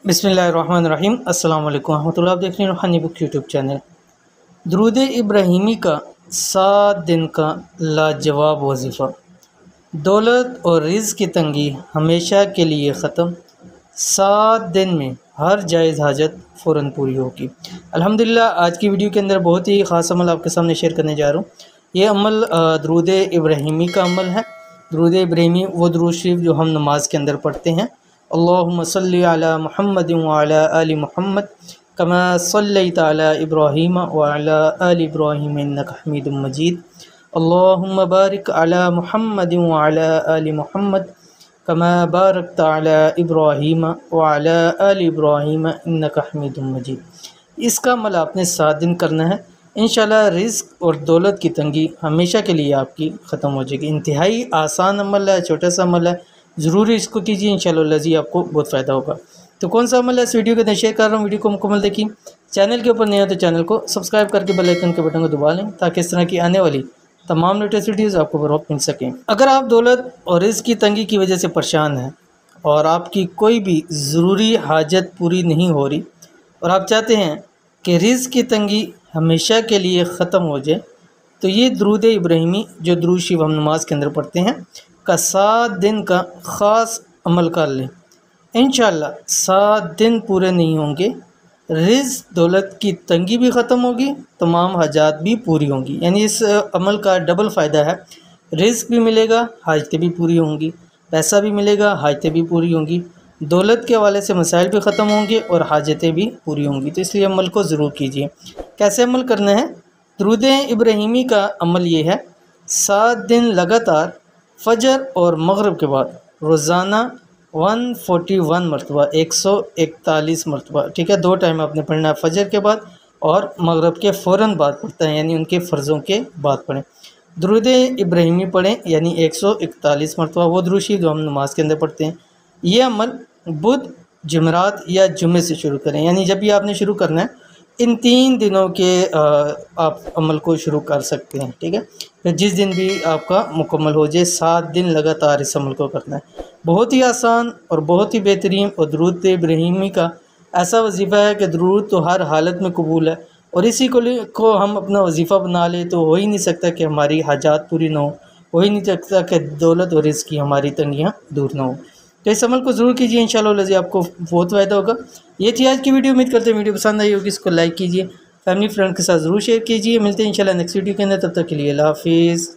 बिस्मिल्लाहिर्रहमानिर्रहीम अस्सलाम वालेकुम रहमतुल्लाह। आप देख रहे हैं रूहानी बुक यूट्यूब चैनल। दुरूद इब्राहिमी का 7 दिन का लाजवाब वजीफ़ा। दौलत और रिज़्क़ की तंगी हमेशा के लिए ख़त्म। 7 दिन में हर जायज़ हाजत फ़ौरन पूरी होगी। अल्हम्दुलिल्लाह आज की वीडियो के अंदर बहुत ही ख़ास अमल आपके सामने शेयर करने जा रहा हूँ। ये अमल दुरूद इब्राहिमी का अमल है। दुरूद इब्राहिमी वो दुरूद शरीफ जो हम नमाज के अंदर पढ़ते हैं। अल्लाहुम्मा सल्लि अला मुहम्मद व अला आलि मुहम्मद कमा सल्लैता अला इब्राहीम व अला आलि इब्राहीम इन्नका हमीदुम मजीद। अल्लाहुम्मा बारिक अला मुहम्मद व अला आलि मुहम्मद कमा बारकता अला इब्राहीम व अला आलि इब्राहीम इन्नका हमीदुम मजीद। इसका अमल आपने 7 दिन करना है। इंशाल्लाह रिज़्क़ और दौलत की तंगी हमेशा के लिए आपकी ख़त्म हो जाएगी। इंतहाई आसान अमल है, छोटा सा अमल है, ज़रूर इसको कीजिए, इंशाल्लाह जी आपको बहुत फ़ायदा होगा। तो कौन सा अमल है इस वीडियो के अंदर शेयर कर रहा हूँ। वीडियो को मुकम्मल देखिए। चैनल के ऊपर नए हो तो चैनल को सब्सक्राइब करके बेल आइकन के बटन को दबा लें ताकि इस तरह की आने वाली तमाम लेटेस्ट वीडियोज़ आपको बर वक्त मिल सकें। अगर आप दौलत और रिज़्क़ की तंगी की वजह से परेशान हैं और आपकी कोई भी ज़रूरी हाजत पूरी नहीं हो रही और आप चाहते हैं कि रिज़्क़ की तंगी हमेशा के लिए ख़त्म हो जाए, तो ये दुरूद इब्राहिमी जो दुरूद शरीफ हम नमाज के अंदर पढ़ते हैं का 7 दिन का ख़ास अमल कर लें। इंशाल्लाह 7 दिन पूरे नहीं होंगे, रिज़्क़ दौलत की तंगी भी ख़त्म होगी, तमाम हाजात भी पूरी होंगी। यानी इस अमल का डबल फ़ायदा है। रिज़्क़ भी मिलेगा, हाजतें भी पूरी होंगी, पैसा भी मिलेगा, हाजतें भी पूरी होंगी, दौलत के हवाले से मसाइल भी ख़त्म होंगे और हाजतें भी पूरी होंगी। तो इसलिए अमल को ज़रूर कीजिए। कैसे अमल करना है? दुरूद इब्राहिमी का अमल ये है, 7 दिन लगातार फ़जर और मग़रिब के बाद रोज़ाना 141 मरतबा 141 मरतबा, ठीक है, 2 टाइम आपने पढ़ना है, फ़जर के बाद और मग़रिब के फ़ौरन बाद पढ़ते हैं, यानी उनके फ़र्ज़ों के बाद पढ़ें। दुरूद इब्राहिमी पढ़ें यानी 141 मरतबा, वो दुरूद शरीफ जो हम नमाज के अंदर पढ़ते हैं। ये अमल बुध, जुमेरात या जुम्मे से शुरू करें, यानी जब भी आपने शुरू करना है इन 3 दिनों के आप अमल को शुरू कर सकते हैं, ठीक है। फिर जिस दिन भी आपका मुकम्मल हो जाए, 7 दिन लगातार इस अमल को करना है। बहुत ही आसान और बहुत ही बेहतरीन और दुरूद इब्राहिमी का ऐसा वजीफ़ा है कि दुरूद तो हर हालत में कबूल है और इसी को हम अपना वजीफ़ा बना ले तो हो ही नहीं सकता कि हमारी हाजात पूरी ना हो ही नहीं सकता कि दौलत और रिज़्क़ की हमारी तंगियाँ दूर ना हो। तो इस अमल को ज़रूर कीजिए, इंशाल्लाह जी आपको बहुत फ़ायदा होगा। ये थी आज की वीडियो। उम्मीद करते हैं वीडियो पसंद आई होगी। इसको लाइक कीजिए, फैमिली फ्रेंड के साथ ज़रूर शेयर कीजिए। मिलते हैं इंशाल्लाह नेक्स्ट वीडियो के अंदर। तब तक के लिए अल्लाह हाफ़िज़।